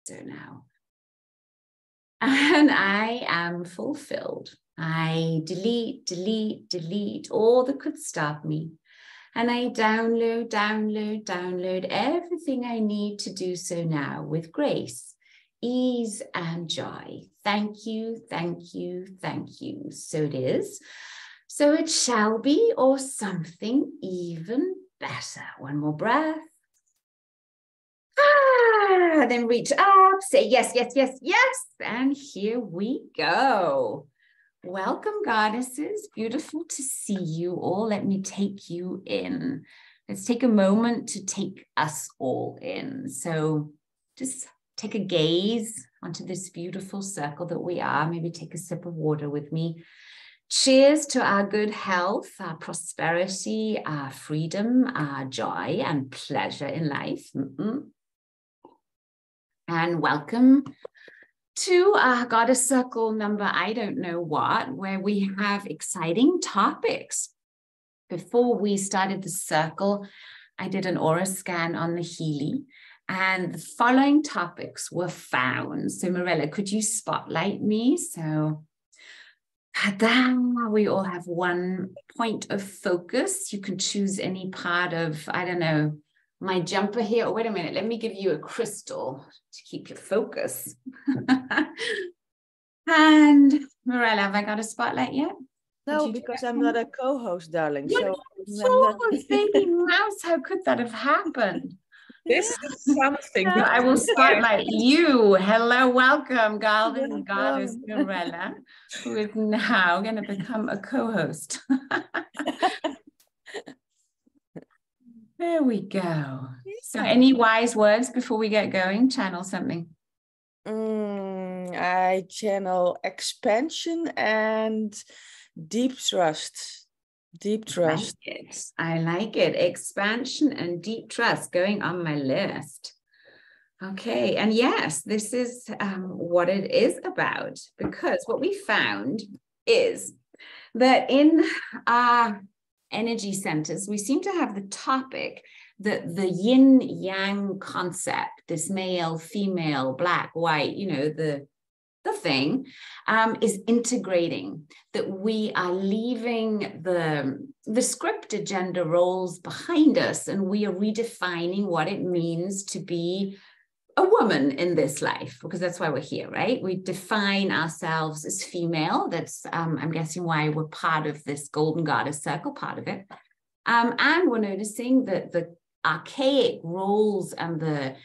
so now. And I am fulfilled. I delete all that could stop me. And I download everything I need to do so now with grace, ease, and joy. Thank you. So it is. So it shall be, or something even better. One more breath. Then reach up, say yes. And here we go. Welcome, goddesses. Beautiful to see you all. Let me take you in. Let's take a moment to take us all in. So just take a gaze onto this beautiful circle that we are. Maybe take a sip of water with me. Cheers to our good health, our prosperity, our freedom, our joy and pleasure in life. And welcome to our Goddess Circle number, I don't know what, where we have exciting topics. Before we started the circle, I did an aura scan on the Healy, and the following topics were found. So Mirella, could you spotlight me? So we all have one point of focus. You can choose any part of, I don't know, my jumper here. Oh, wait a minute. Let me give you a crystal to keep your focus. And Mirella, have I got a spotlight yet? No, because I'm not a co-host, darling. So baby mouse, how could that have happened? This is something. So I will spotlight you. Hello, welcome, Goddess Mirella, who is now going to become a co-host. There we go. So any wise words before we get going? Channel something. I channel expansion and deep trust. Deep trust. I like it. Expansion and deep trust going on my list. Okay. And yes, this is what it is about, because what we found is that in our energy centers, we seem to have the topic that the yin yang concept, this male, female, black, white, you know, the thing is integrating, that we are leaving the scripted gender roles behind us, and we are redefining what it means to be a woman in this life, because that's why we're here, right? We define ourselves as female. That's, I'm guessing, why we're part of this Golden Goddess Circle, part of it. And we're noticing that the archaic roles and the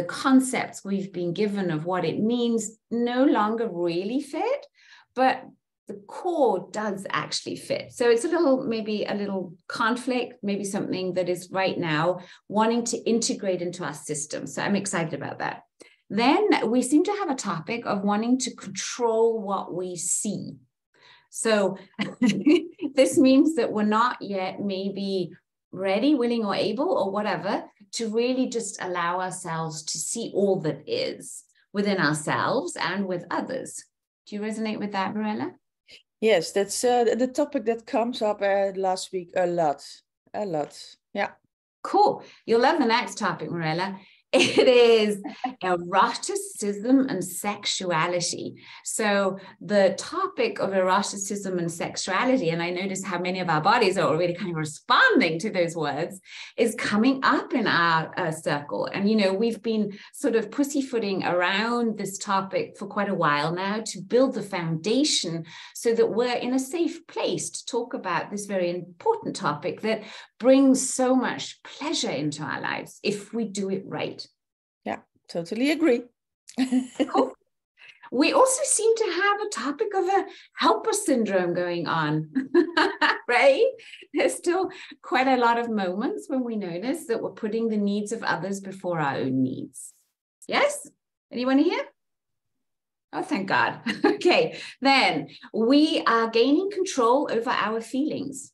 concepts we've been given of what it means no longer really fit, but the core does actually fit. So it's maybe a little conflict, maybe something that is right now wanting to integrate into our system. So I'm excited about that. Then we seem to have a topic of wanting to control what we see. So this means that we're not yet maybe ready, willing, or able, or whatever, to really just allow ourselves to see all that is within ourselves and with others. Do you resonate with that, Mirella? Yes, that's the topic that comes up last week a lot. Yeah. Cool. You'll love the next topic, Mirella. It is eroticism and sexuality. So the topic of eroticism and sexuality, and I notice how many of our bodies are already kind of responding to those words, is coming up in our circle. And, you know, we've been sort of pussyfooting around this topic for quite a while now to build the foundation so that we're in a safe place to talk about this very important topic that brings so much pleasure into our lives if we do it right. Yeah, totally agree. Cool. We also seem to have a topic of a helper syndrome going on, right? There's still quite a lot of moments when we notice that we're putting the needs of others before our own needs. Yes? Anyone here? Oh, thank God. Okay, then we are gaining control over our feelings.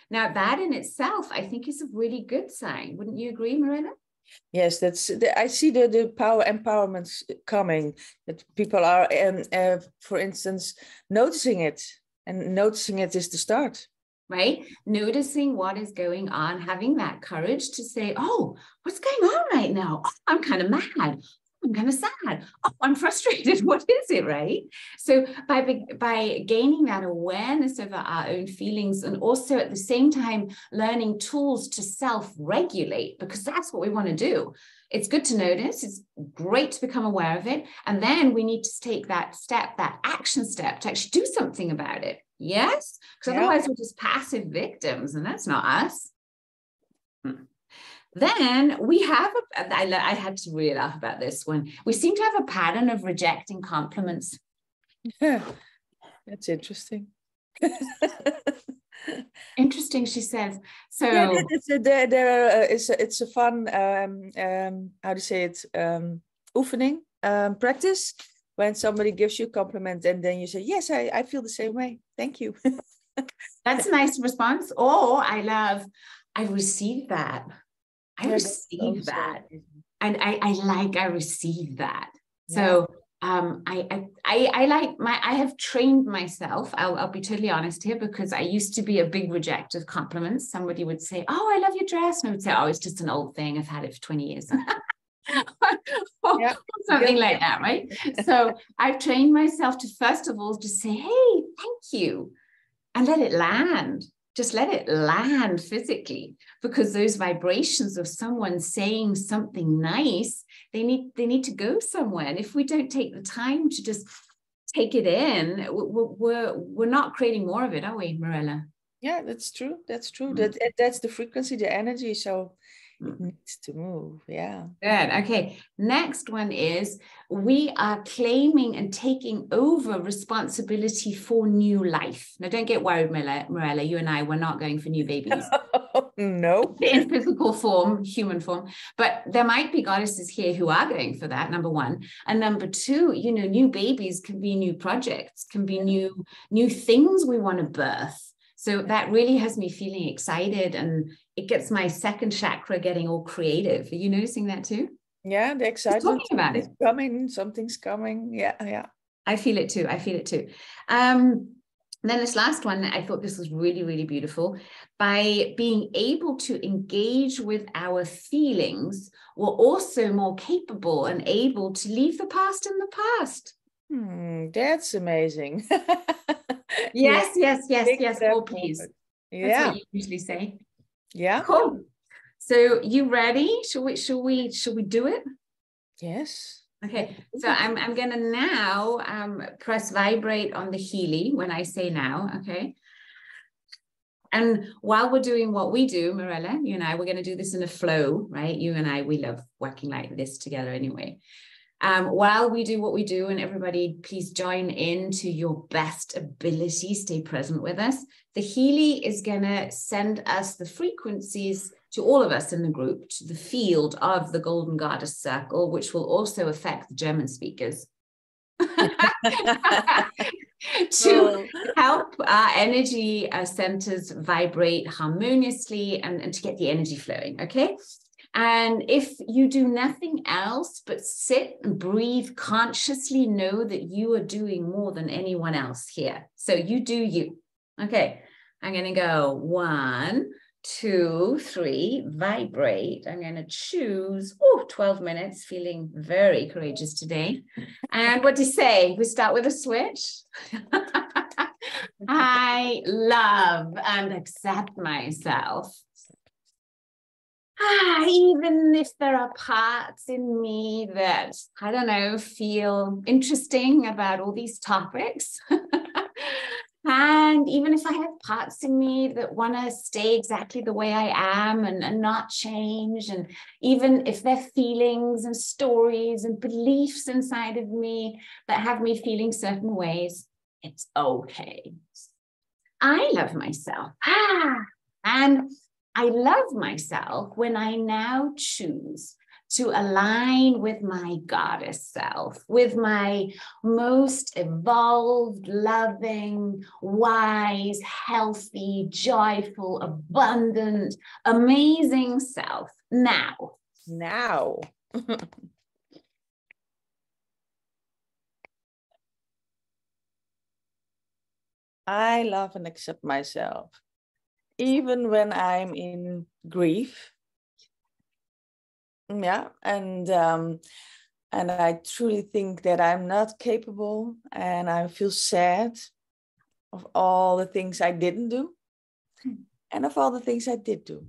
Now, that in itself, I think, is a really good sign. Wouldn't you agree, Marina? Yes, I see the power empowerments coming, that people are, for instance, noticing it, and noticing it is the start. Right? Noticing what is going on, having that courage to say, oh, what's going on right now? Oh, I'm kind of mad. I'm kind of sad. Oh, I'm frustrated. What is it, right? So by gaining that awareness over our own feelings, and also at the same time learning tools to self-regulate, because that's what we want to do. It's good to notice. It's great to become aware of it. And then we need to take that step, that action step, to actually do something about it. Yes? Because otherwise we're just passive victims, and that's not us. Then we have, I had to really laugh about this one. We seem to have a pattern of rejecting compliments. That's interesting. Interesting, she says. So yeah, it's a fun, how do you say it, oefening, practice, when somebody gives you a compliment and then you say, yes, I feel the same way. Thank you. that's a nice response. Or I received that. I receive that. And I receive that. So I have trained myself. I'll be totally honest here, because I used to be a big rejecter of compliments. Somebody would say, oh, I love your dress. And I would say, oh, it's just an old thing. I've had it for 20 years. Something like that, right? So I've trained myself to, first of all, just say, hey, thank you, and let it land. Just let it land physically, because those vibrations of someone saying something nice, they need to go somewhere. And if we don't take the time to just take it in, we're not creating more of it, are we, Marella? Yeah, that's true. That's true. That's the frequency, the energy. So it needs to move. Yeah. Good. Okay. Next one is, we are claiming and taking over responsibility for new life. Now, don't get worried, Marella. You and I, we're not going for new babies. No. In physical form, human form. But there might be goddesses here who are going for that, number one. And number two, new babies can be new projects, can be new things we want to birth. So that really has me feeling excited, and it gets my second chakra getting all creative. Are you noticing that too? Yeah, the excitement. Talking about it. Something's coming. Yeah. I feel it too. Then this last one, I thought this was really, really beautiful. By being able to engage with our feelings, we're also more capable and able to leave the past in the past. That's amazing. Yes. Oh, please. Yeah. That's what you usually say. Yeah. Cool. So you ready? Should we do it? Yes. Okay. So I'm gonna now press vibrate on the Healy when I say now. Okay. And while we're doing what we do, Marella, you and I, we're going to do this in a flow, right? You and I, we love working like this together anyway. While we do what we do, and everybody, please join in to your best ability. Stay present with us. The Healy is going to send us the frequencies to all of us in the group, to the field of the Golden Goddess Circle, which will also affect the German speakers. To help our energy centers vibrate harmoniously and to get the energy flowing, okay? And if you do nothing else but sit and breathe consciously, know that you are doing more than anyone else here. So you do you. Okay, I'm going to go 1, 2, 3, vibrate. I'm going to choose 12 minutes, feeling very courageous today. And what do you say? We start with a switch. I love and accept myself. Even if there are parts in me that, I don't know, feel interesting about all these topics. And even if I have parts in me that want to stay exactly the way I am and not change, and even if there are feelings and stories and beliefs inside of me that have me feeling certain ways, it's okay. I love myself. And I love myself when I now choose to align with my goddess self, with my most evolved, loving, wise, healthy, joyful, abundant, amazing self. Now. I love and accept myself, even when I'm in grief. Yeah, and And I truly think that I'm not capable, and I feel sad of all the things I didn't do and of all the things I did do.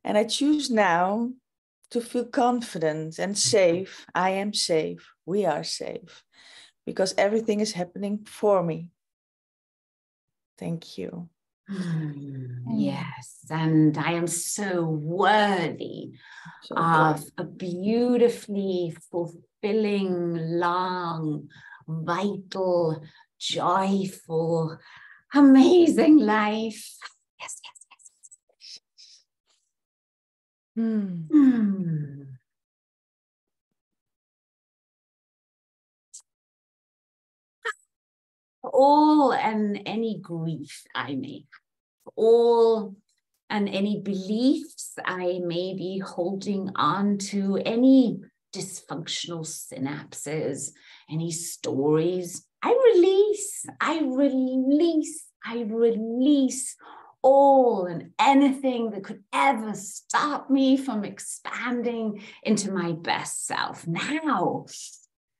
And I choose now to feel confident and safe. I am safe. We are safe because everything is happening for me. Thank you. Yes, and I am so worthy of a beautifully fulfilling, long, vital, joyful, amazing life. Yes, yes, yes. All and any grief I may have, all and any beliefs I may be holding on to, any dysfunctional synapses, any stories, I release all and anything that could ever stop me from expanding into my best self now.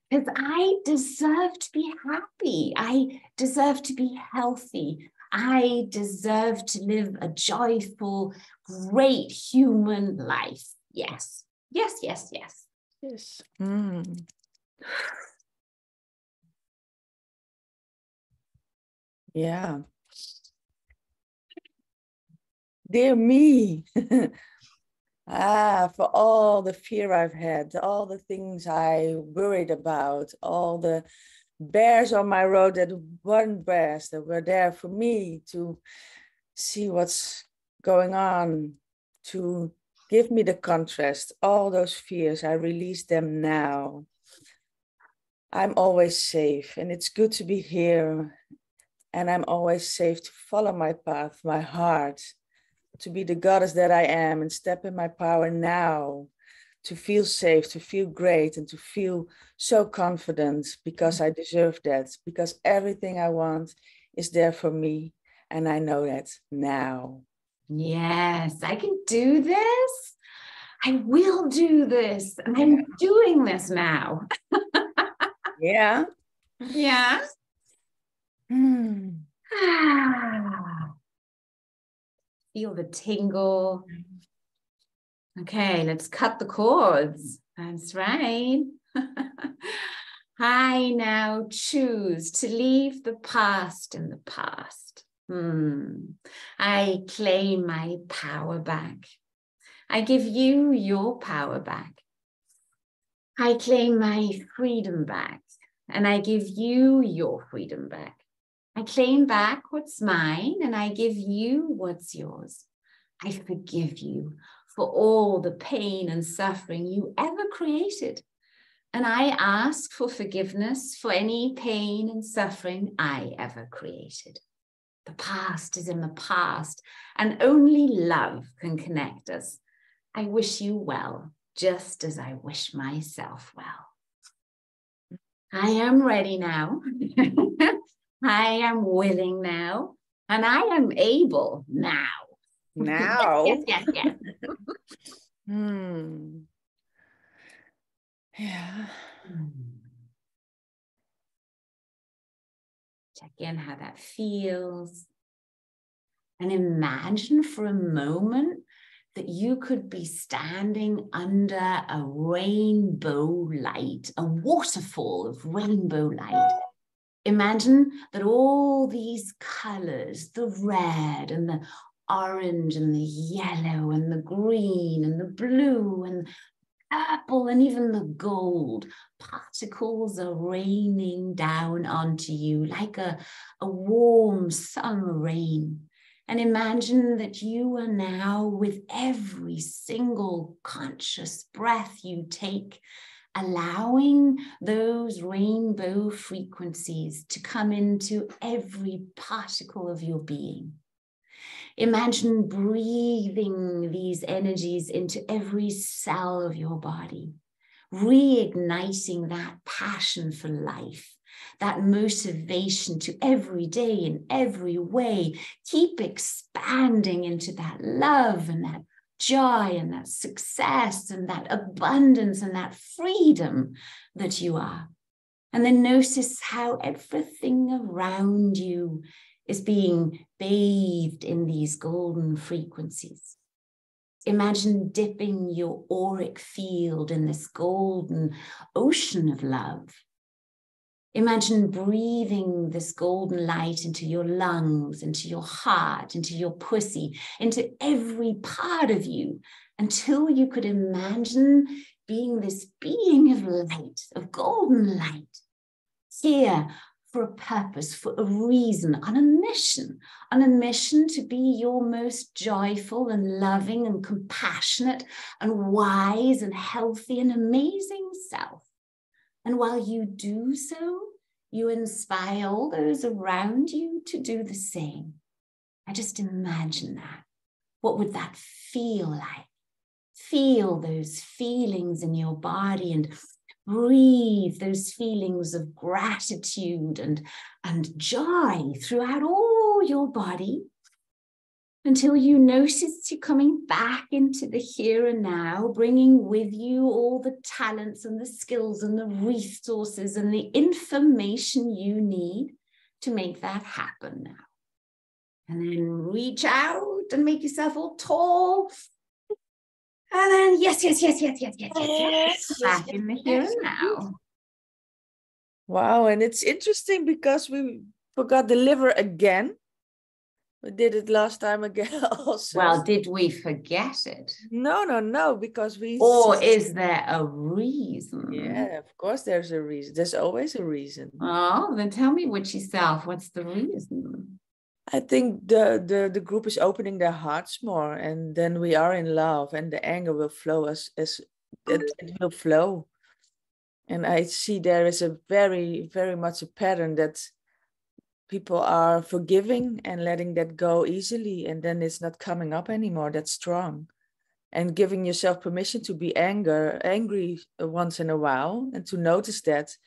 Because I deserve to be happy. I deserve to be healthy. I deserve to live a joyful, great human life. Yes, yes, yes, yes. Yes. Yeah. Dear me. For all the fear I've had, all the things I worried about, all the bears on my road that weren't bears, that were there for me to see what's going on, to give me the contrast, all those fears, I release them now. I'm always safe, and it's good to be here, and I'm always safe to follow my path, my heart, to be the goddess that I am and step in my power now, to feel safe, to feel great, and to feel so confident because I deserve that, because everything I want is there for me, and I know that now. Yes, I can do this. I will do this. And I'm doing this now. Yeah. Yeah. Feel the tingle. Okay, let's cut the cords. That's right. I now choose to leave the past in the past. I claim my power back. I give you your power back. I claim my freedom back, and I give you your freedom back. I claim back what's mine, and I give you what's yours. I forgive you for all the pain and suffering you ever created. And I ask for forgiveness for any pain and suffering I ever created. The past is in the past, and only love can connect us. I wish you well, just as I wish myself well. I am ready now. I am willing now, and I am able now. Now? Yes. Yeah. Check in how that feels. And imagine for a moment that you could be standing under a rainbow light, a waterfall of rainbow light. Imagine that all these colors, the red and the orange and the yellow and the green and the blue and purple and even the gold particles are raining down onto you like a warm summer rain. And imagine that you are now, with every single conscious breath you take, allowing those rainbow frequencies to come into every particle of your being. Imagine breathing these energies into every cell of your body, reigniting that passion for life, that motivation to every day in every way. Keep expanding into that love and that joy and that success and that abundance and that freedom that you are. And then notice how everything around you is being bathed in these golden frequencies. Imagine dipping your auric field in this golden ocean of love. Imagine breathing this golden light into your lungs, into your heart, into your pussy, into every part of you, until you could imagine being this being of light, of golden light, here for a purpose, for a reason, on a mission to be your most joyful and loving and compassionate and wise and healthy and amazing self. And while you do so, you inspire all those around you to do the same. I just imagine that. What would that feel like? Feel those feelings in your body and breathe those feelings of gratitude and joy throughout all your body, until you notice you're coming back into the here and now, bringing with you all the talents and the skills and the resources and the information you need to make that happen now. And then reach out and make yourself all tall. And then yes. Back in the here and now. Wow, and it's interesting because we forgot the liver again. We did it last time again also. Well, did we forget it? No, because we... Or is there a reason? Yeah, of course there's a reason. There's always a reason. Oh, then tell me with yourself, what's the reason? I think the group is opening their hearts more, and then we are in love, and the anger will flow as it will flow. And I see there is a very, very much a pattern that people are forgiving and letting that go easily, and then it's not coming up anymore that strong. And giving yourself permission to be angry once in a while and to notice that,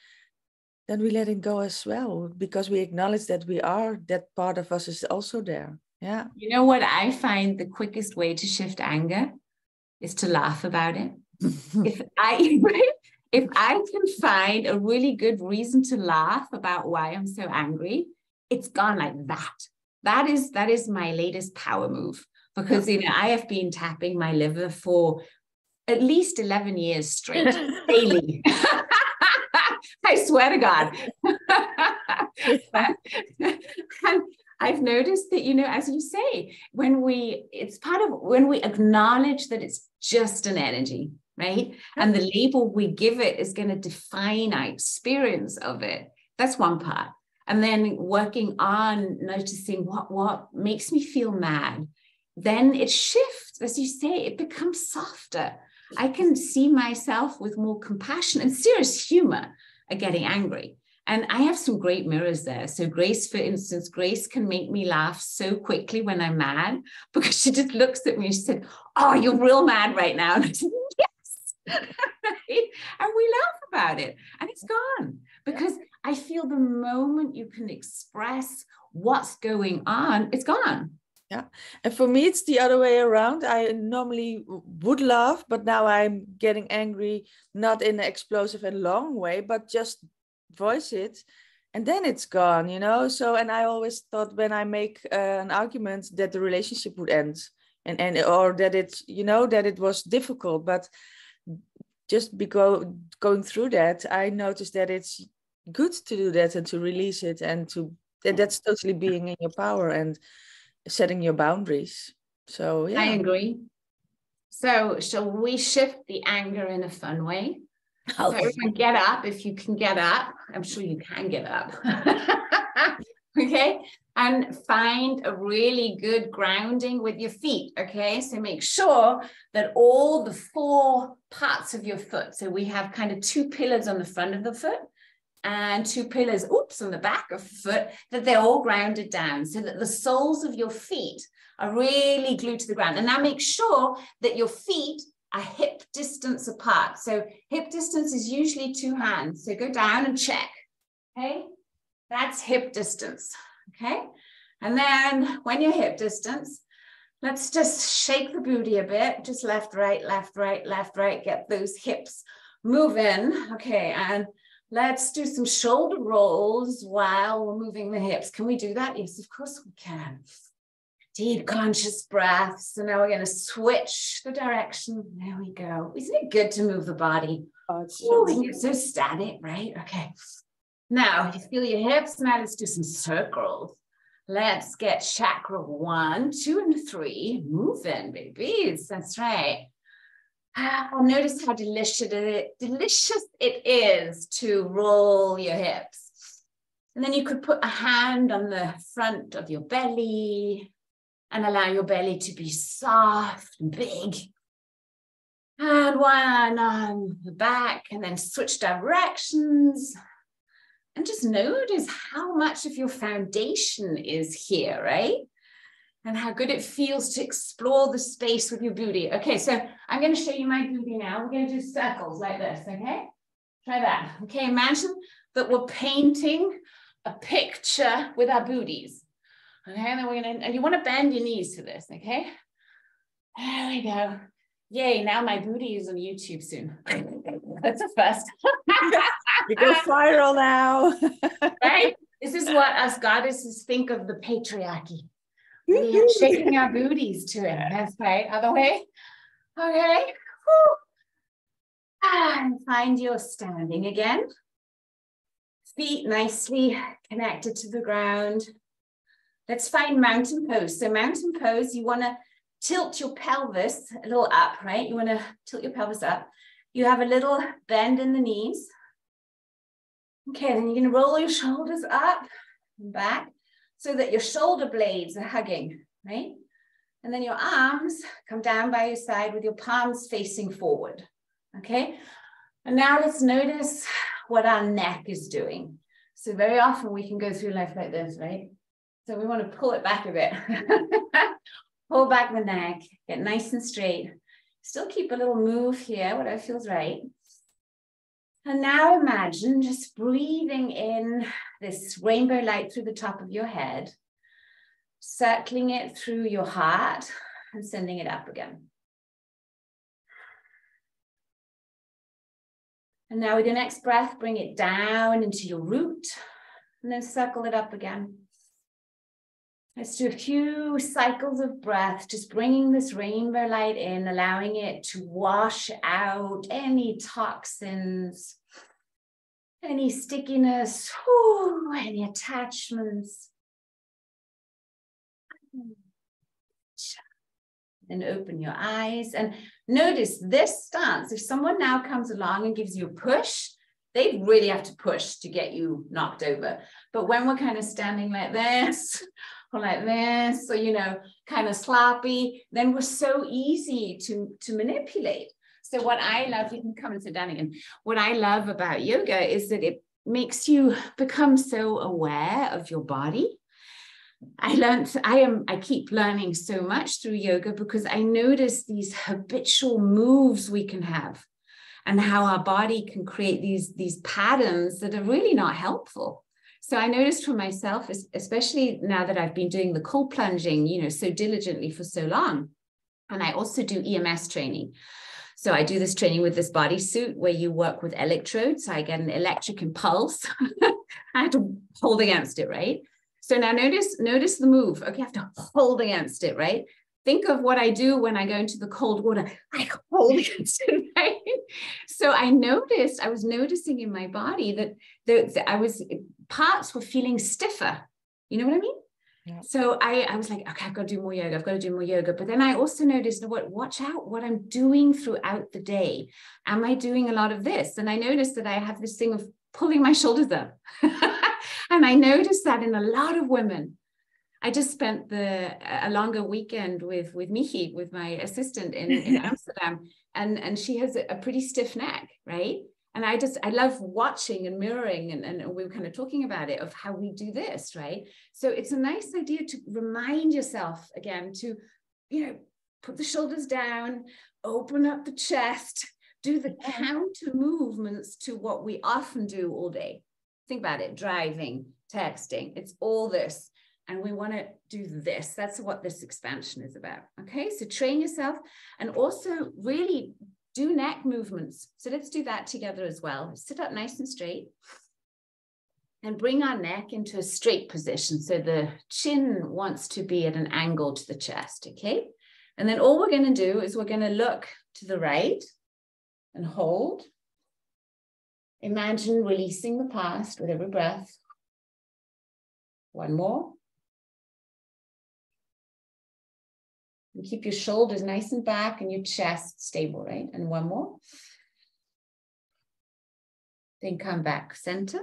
then we let it go as well, because we acknowledge that we are, that part of us is also there. Yeah. You know what I find the quickest way to shift anger is to laugh about it. If I can find a really good reason to laugh about why I'm so angry, it's gone like that. That is my latest power move, because I have been tapping my liver for at least 11 years straight, daily. I swear to God. And I've noticed that, as you say, when we acknowledge that it's just an energy, right? And the label we give it is going to define our experience of it. That's one part. And then working on noticing what makes me feel mad. Then it shifts, as you say, it becomes softer. I can see myself with more compassion and serious humor at getting angry. And I have some great mirrors there. So Grace, for instance, Grace can make me laugh so quickly when I'm mad, because she just looks at me and she said, "Oh, you're real mad right now." And I said, "Yes." And we laugh about it, and it's gone, because I feel the moment you can express what's going on, it's gone. Yeah. And for me, it's the other way around. I normally would laugh, but now I'm getting angry, not in an explosive and long way, but just voice it. And then it's gone, So, and I always thought when I make an argument that the relationship would end and or that it's, that it was difficult. But just going through that, I noticed that it's good to do that and to release it, and that's totally being in your power and setting your boundaries. So yeah, I agree. So shall we shift the anger in a fun way? So everyone get up, if you can get up. I'm sure you can get up. Okay, and find a really good grounding with your feet. Okay, so make sure that all the 4 parts of your foot, so we have kind of 2 pillars on the front of the foot and 2 pillars, on the back of the foot, that they're all grounded down, so that the soles of your feet are really glued to the ground. And now make sure that your feet are hip distance apart. So hip distance is usually 2 hands. So go down and check. Okay, that's hip distance. Okay, and then when you're hip distance, Let's just shake the booty a bit, just left, right, left, right, left, right. Get those hips moving. Okay, and let's do some shoulder rolls while we're moving the hips. Can we do that? Yes, of course we can. Deep conscious breaths. So now we're going to switch the direction. There we go. Isn't it good to move the body? Oh, it's so It's so static, right? Okay. Now, you feel your hips. Now let's do some circles. Let's get chakra 1, 2, and 3 moving, babies. That's right. Notice how delicious it is to roll your hips. And then you could put a hand on the front of your belly and allow your belly to be soft and big. And one on the back, and then switch directions. And just notice how much of your foundation is here, right? And how good it feels to explore the space with your booty. Okay, so I'm going to show you my booty now. We're going to do circles like this, okay? Try that. Okay, imagine that we're painting a picture with our booties. Okay, and then we're going to, and you want to bend your knees for this, okay? There we go. Yay, now my booty is on YouTube soon. That's a first. You go viral now. Right? This is what us goddesses think of the patriarchy. We are shaking our booties to it. That's right. Other way. Okay. Whew. And find your standing again. Feet nicely connected to the ground. Let's find mountain pose. So mountain pose, you want to tilt your pelvis a little up, right? You want to tilt your pelvis up. You have a little bend in the knees. Okay, then you're going to roll your shoulders up and back so that your shoulder blades are hugging, right? And then your arms come down by your side with your palms facing forward, okay? And now let's notice what our neck is doing. So very often we can go through life like this, right? So we want to pull it back a bit. Pull back the neck, get nice and straight. Still keep a little move here, whatever feels right. And now imagine just breathing in this rainbow light through the top of your head, circling it through your heart and sending it up again. And now with your next breath, bring it down into your root and then circle it up again. Let's do a few cycles of breath, just bringing this rainbow light in, allowing it to wash out any toxins, any stickiness, any attachments. Then open your eyes and notice this stance. If someone now comes along and gives you a push, they really have to push to get you knocked over. But when we're kind of standing like this, or like this, or, you know, kind of sloppy, then we're so easy to manipulate. So what I love, you can come and sit down again. What I love about yoga is that it makes you become so aware of your body. I keep learning so much through yoga because I notice these habitual moves we can have and how our body can create these patterns that are really not helpful. So I noticed for myself, especially now that I've been doing the cold plunging, you know, so diligently for so long. And I also do EMS training. So I do this training with this bodysuit where you work with electrodes. So I get an electric impulse. I have to hold against it, right? So now notice the move. Okay, I have to hold against it, right? Think of what I do when I go into the cold water. I hold against it, right? So I was noticing in my body that parts were feeling stiffer. You know what I mean? Yeah. So I was like, okay, I've got to do more yoga. I've got to do more yoga. But then I also noticed, watch out what I'm doing throughout the day. Am I doing a lot of this? And I noticed that I have this thing of pulling my shoulders up. And I noticed that in a lot of women. I just spent a longer weekend with Michi, with my assistant in Amsterdam, and she has a pretty stiff neck, right? And I love watching and mirroring, and we were kind of talking about it, of how we do this, right? So it's a nice idea to remind yourself again to, you know, put the shoulders down, open up the chest, do the counter movements to what we often do all day. Think about it, driving, texting, it's all this. And we want to do this. That's what this expansion is about. Okay, so train yourself and also really do neck movements. So let's do that together as well. Sit up nice and straight and bring our neck into a straight position. So the chin wants to be at an angle to the chest. Okay, and then all we're going to do is we're going to look to the right and hold. Imagine releasing the past with every breath. One more. And keep your shoulders nice and back and your chest stable, right? And one more. Then come back, center.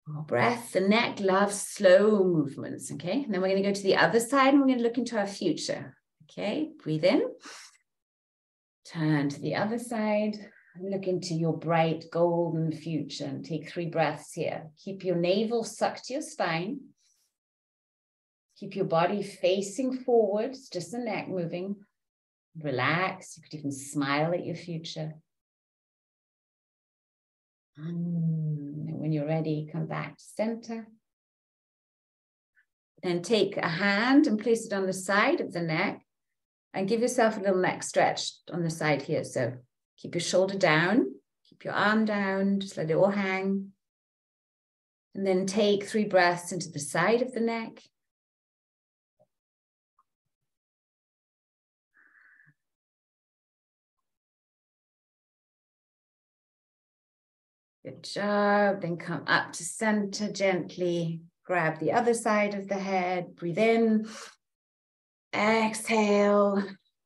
More breath. The neck loves slow movements, okay? And then we're going to go to the other side and we're going to look into our future. Okay, breathe in. Turn to the other side. And look into your bright golden future and take 3 breaths here. Keep your navel sucked to your spine. Keep your body facing forward, just the neck moving. Relax. You could even smile at your future. And when you're ready, come back to center. Then take a hand and place it on the side of the neck and give yourself a little neck stretch on the side here. So keep your shoulder down, keep your arm down, just let it all hang. And then take 3 breaths into the side of the neck. Good job. Then come up to center gently. Grab the other side of the head. Breathe in. Exhale.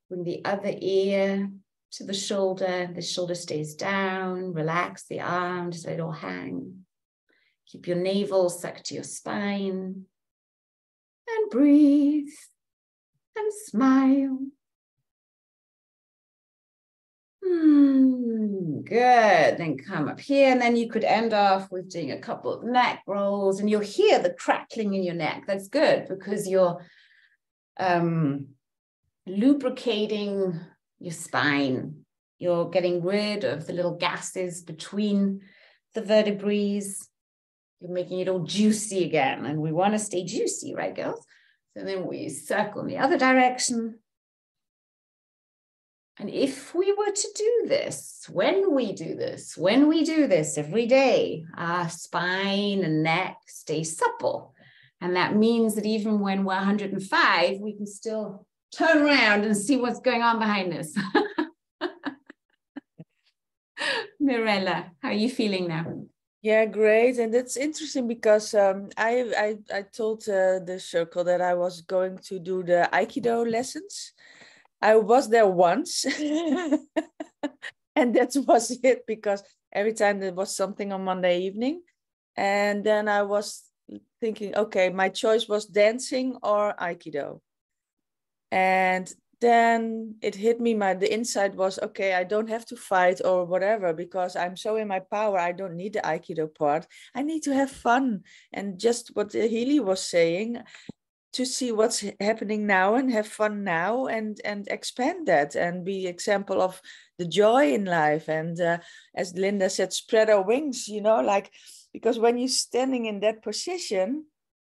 Bring the other ear to the shoulder. The shoulder stays down. Relax the arm. Just let it all hang. Keep your navel sucked to your spine. And breathe. And smile. Good. Then come up here. And then you could end off with doing a couple of neck rolls. And you'll hear the crackling in your neck. That's good because you're lubricating your spine. You're getting rid of the little gases between the vertebrae. You're making it all juicy again. And we want to stay juicy, right, girls? So then we circle in the other direction. And if we were to do this, when we do this every day, our spine and neck stay supple. And that means that even when we're 105, we can still turn around and see what's going on behind us. Mirella, how are you feeling now? Yeah, great. And that's interesting because I told the circle that I was going to do the Aikido lessons. I was there once and that was it, because every time there was something on Monday evening. And then I was thinking, okay, my choice was dancing or Aikido. And then it hit me, the insight was, okay, I don't have to fight or whatever, because I'm so in my power. I don't need the Aikido part. I need to have fun. And just what Healy was saying, to see what's happening now and have fun now and expand that and be example of the joy in life. And as Linda said, spread our wings, you know, like, because when you're standing in that position,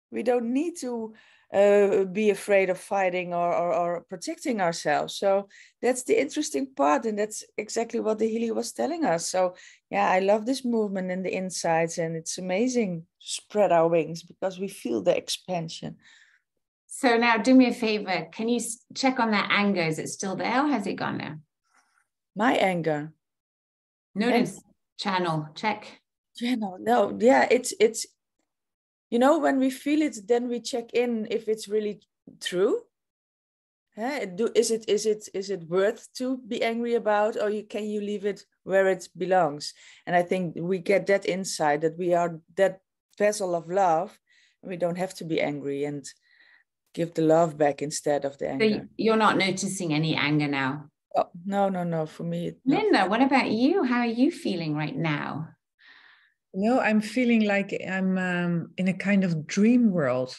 we don't need to be afraid of fighting or protecting ourselves. So that's the interesting part. And that's exactly what the Healy was telling us. So yeah, I love this movement and the insights, and it's amazing. Spread our wings because we feel the expansion. So now do me a favor. Can you check on that anger? Is it still there or has it gone now? My anger. Notice channel, check. Channel, no, yeah, it's, you know, when we feel it, then we check in if it's really true. Is it worth to be angry about, or can you leave it where it belongs? And I think we get that insight that we are that vessel of love, and we don't have to be angry, and give the love back instead of the anger. So you're not noticing any anger now? Oh, no, for me. No. Linda, what about you? How are you feeling right now? No, I'm feeling like I'm in a kind of dream world.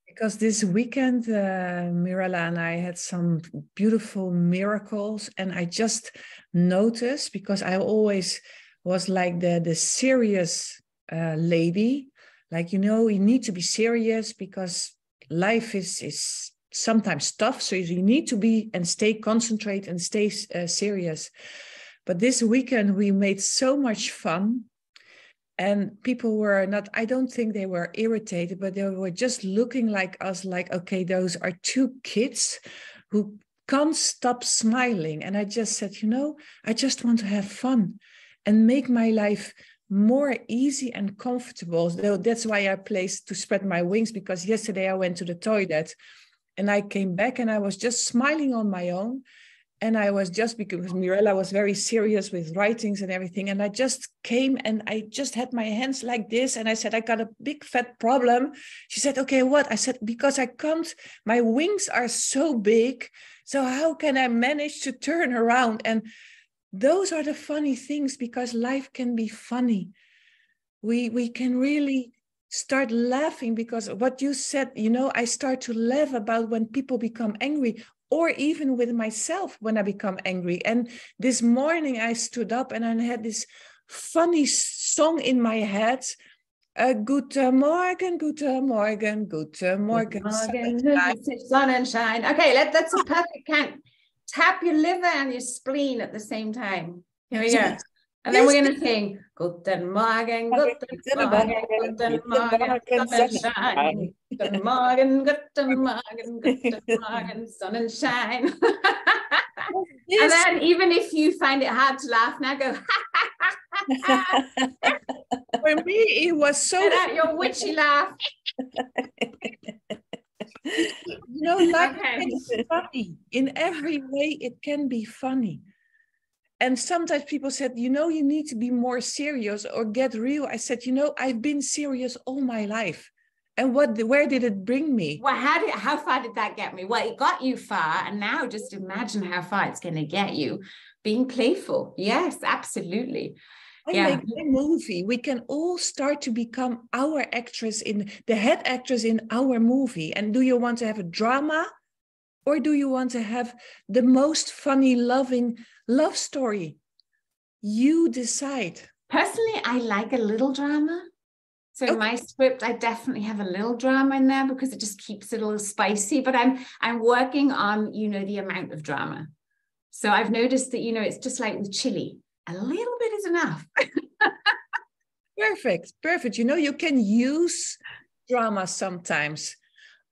Because this weekend, Mirella and I had some beautiful miracles. And I just noticed, because I always was like the serious lady, like, you know, you need to be serious because life is sometimes tough. So you need to be and stay concentrate and stay serious. But this weekend we made so much fun. And people were not, I don't think they were irritated, but they were just looking like us, like, okay, those are two kids who can't stop smiling. And I just said, you know, I just want to have fun and make my life more easy and comfortable. So that's why I placed to spread my wings, because yesterday I went to the toilet and I came back and I was just smiling on my own. And I was just, because Mirella was very serious with writings and everything. And I just came and I just had my hands like this. And I said, I got a big fat problem. She said, okay, what? I said, because I can't, my wings are so big. So how can I manage to turn around? And those are the funny things, because life can be funny. We can really start laughing, because what you said, you know, I start to laugh about when people become angry, or even with myself when I become angry. And this morning I stood up and I had this funny song in my head. Guten Morgen, guten Morgen, guten Morgen. Sonnenschein. Okay, that's a perfect count. Tap your liver and your spleen at the same time. Here we go. And then we're going to sing Guten Morgen, guten Morgen, guten Morgen, Sonnenschein. Guten Morgen, guten Morgen, guten Morgen, Sonnenschein. And then even if you find it hard to laugh, now go, For me, it was so... Get out your witchy laugh. You know, life can be funny. In every way, it can be funny. And sometimes people said, you know, you need to be more serious or get real. I said, you know, I've been serious all my life. And where did it bring me? Well, how far did that get me? Well, it got you far. And now just imagine how far it's going to get you being playful. Yes, absolutely. I make a movie. We can all start to become our actress, the head actress in our movie. And do you want to have a drama? Or do you want to have the most funny, loving love story? You decide. Personally, I like a little drama. So in my script, I definitely have a little drama in there because it just keeps it a little spicy. But I'm working on, you know, the amount of drama. So I've noticed that, you know, it's just like with chili. A little bit is enough. Perfect. You know, you can use drama sometimes,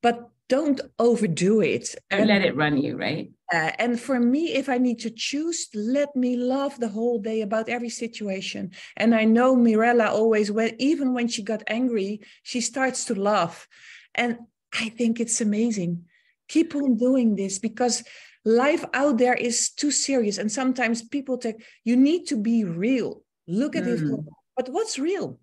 but don't overdo it. Don't let it run you, right? And for me, if I need to choose, let me laugh the whole day about every situation. And I know Mirella always, even when she got angry, she starts to laugh. And I think it's amazing. Keep on doing this, because life out there is too serious. And sometimes people think you need to be real. Look at it. But what's real?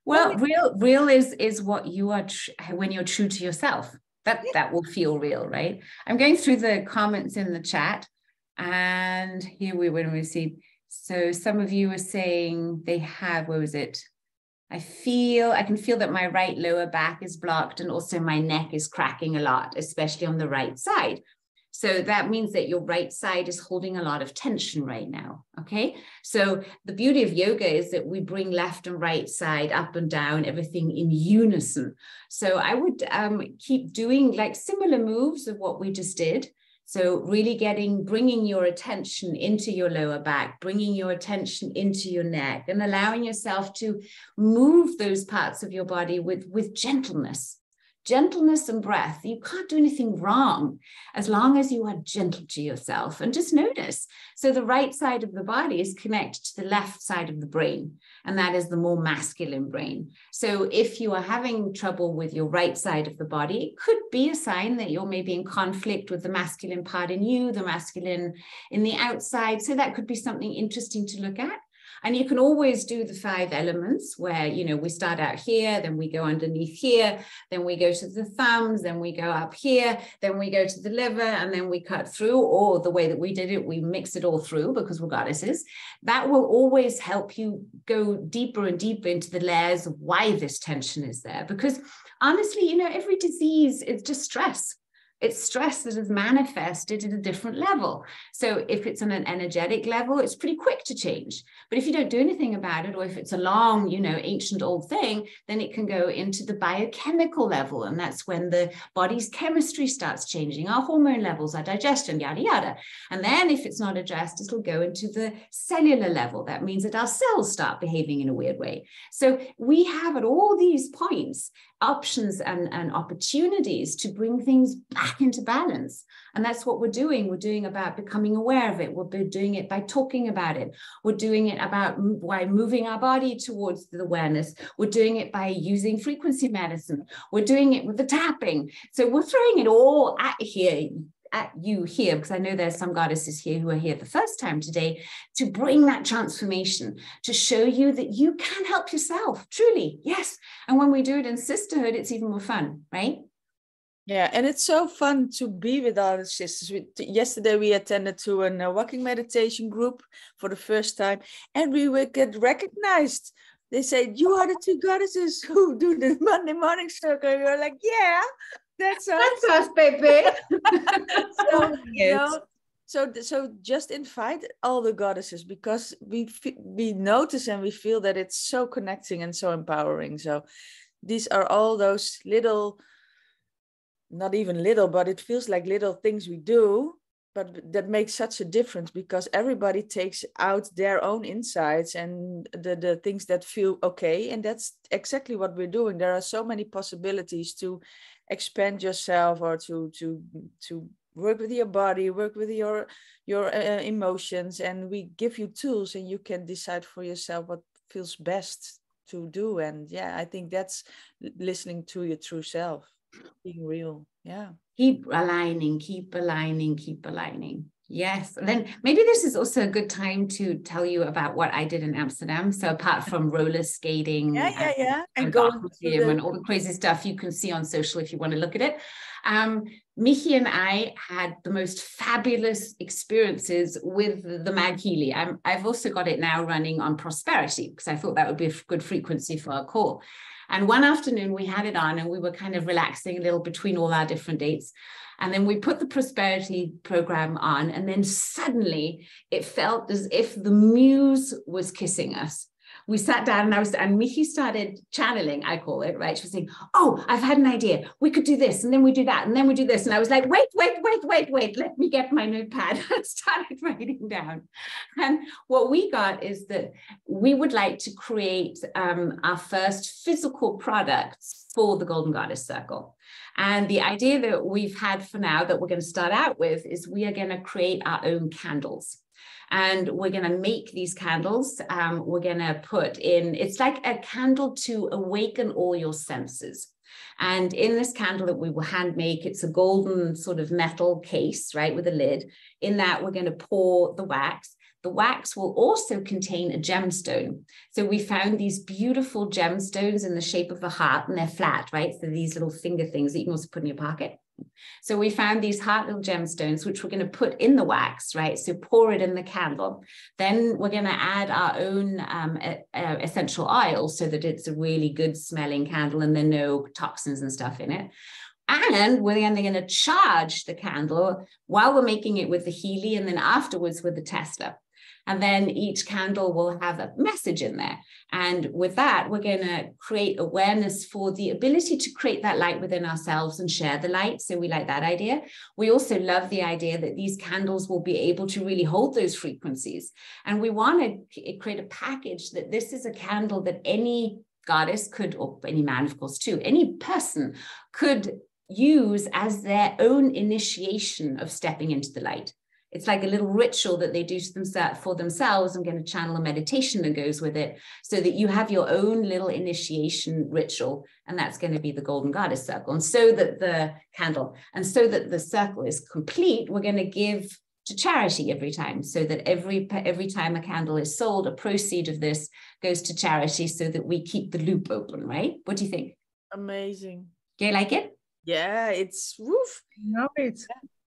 Well, real is what you are when you're true to yourself. That will feel real, right? I'm going through the comments in the chat, and here we see. So some of you are saying they have, where was it? I can feel that my right lower back is blocked, and also my neck is cracking a lot, especially on the right side. So that means that your right side is holding a lot of tension right now, okay? So the beauty of yoga is that we bring left and right side up and down, everything in unison. So I would keep doing like similar moves of what we just did. So really bringing your attention into your lower back, bringing your attention into your neck, and allowing yourself to move those parts of your body with gentleness. Gentleness and breath. You can't do anything wrong as long as you are gentle to yourself, and just notice. So the right side of the body is connected to the left side of the brain, and that is the more masculine brain. So if you are having trouble with your right side of the body, it could be a sign that you're maybe in conflict with the masculine part in you, the masculine in the outside. So that could be something interesting to look at. And you can always do the 5 elements where, you know, we start out here, then we go underneath here, then we go to the thumbs, then we go up here, then we go to the liver, and then we cut through, or the way that we did it, we mix it all through because we're goddesses. That will always help you go deeper and deeper into the layers of why this tension is there. Because honestly, you know, every disease is just stress. It's stress that is manifested at a different level. So if it's on an energetic level, it's pretty quick to change. But if you don't do anything about it, or if it's a long, ancient old thing, then it can go into the biochemical level. And that's when the body's chemistry starts changing, our hormone levels, our digestion, yada, yada. And then if it's not addressed, it'll go into the cellular level. That means that our cells start behaving in a weird way. So we have at all these points options and opportunities to bring things back into balance. And that's what we're doing. We're doing about becoming aware of it. We're doing it by talking about it. We're doing it by moving our body towards the awareness. We're doing it by using frequency medicine. We're doing it with the tapping. So we're throwing it all at you here, because I know there's some goddesses here who are here the first time today, to bring that transformation, to show you that you can help yourself, truly, yes. And when we do it in sisterhood, it's even more fun, right? Yeah, and it's so fun to be with our sisters. Yesterday we attended to a walking meditation group for the first time, and we would get recognized. They said, "You are the two goddesses who do the Monday morning circle." And you're like, "Yeah, that's us, baby." So just invite all the goddesses, because we notice and we feel that it's so connecting and so empowering. So these are all those little, not even little, but it feels like little things we do, but that makes such a difference, because everybody takes out their own insights and the things that feel okay. And that's exactly what we're doing. There are so many possibilities to expand yourself, or to work with your body, work with your emotions, and we give you tools, and you can decide for yourself what feels best to do. And yeah, I think that's listening to your true self, being real. Yeah, keep aligning, keep aligning, keep aligning. Yes. And then maybe this is also a good time to tell you about what I did in Amsterdam. So apart from roller skating, and going and all the crazy stuff you can see on social if you want to look at it, Michi and I had the most fabulous experiences with the Mag Healy. I've also got it now running on prosperity, because I thought that would be a good frequency for our call. And one afternoon we had it on, and we were kind of relaxing a little between all our different dates. And then we put the prosperity program on, and then suddenly it felt as if the muse was kissing us. We sat down, and Michi started channeling, I call it, right? She was saying, "Oh, I've had an idea. We could do this, and then we do that, and then we do this." And I was like, wait, let me get my notepad. I started writing down. And what we got is that we would like to create our first physical products for the Golden Goddess Circle. And the idea that we've had for now, that we're going to start out with, is we are going to create our own candles. And we're going to make these candles. We're going to put in, it's like a candle to awaken all your senses. And in this candle that we will hand make, it's a golden sort of metal case, right, with a lid. In that, we're going to pour the wax. The wax will also contain a gemstone. So we found these beautiful gemstones in the shape of a heart, and they're flat, right? So these little finger things that you can also put in your pocket. So we found these heart little gemstones, which we're going to put in the wax, right? So pour it in the candle. Then we're going to add our own essential oil, so that it's a really good smelling candle and there are no toxins and stuff in it. And we're then going to charge the candle while we're making it with the Healy, and then afterwards with the Tesla. And then each candle will have a message in there. And with that, we're going to create awareness for the ability to create that light within ourselves and share the light. So we like that idea. We also love the idea that these candles will be able to really hold those frequencies. And we want to create a package that this is a candle that any goddess could, or any man, of course, too, any person could use as their own initiation of stepping into the light. It's like a little ritual that they do for themselves. I'm going to channel a meditation that goes with it, so that you have your own little initiation ritual. And that's going to be the Golden Goddess Circle. And so that the candle, and so that the circle is complete, we're going to give to charity every time, so that every time a candle is sold, a proceed of this goes to charity, so that we keep the loop open, right? What do you think? Amazing. Do you like it? Yeah, it's woof. I love it.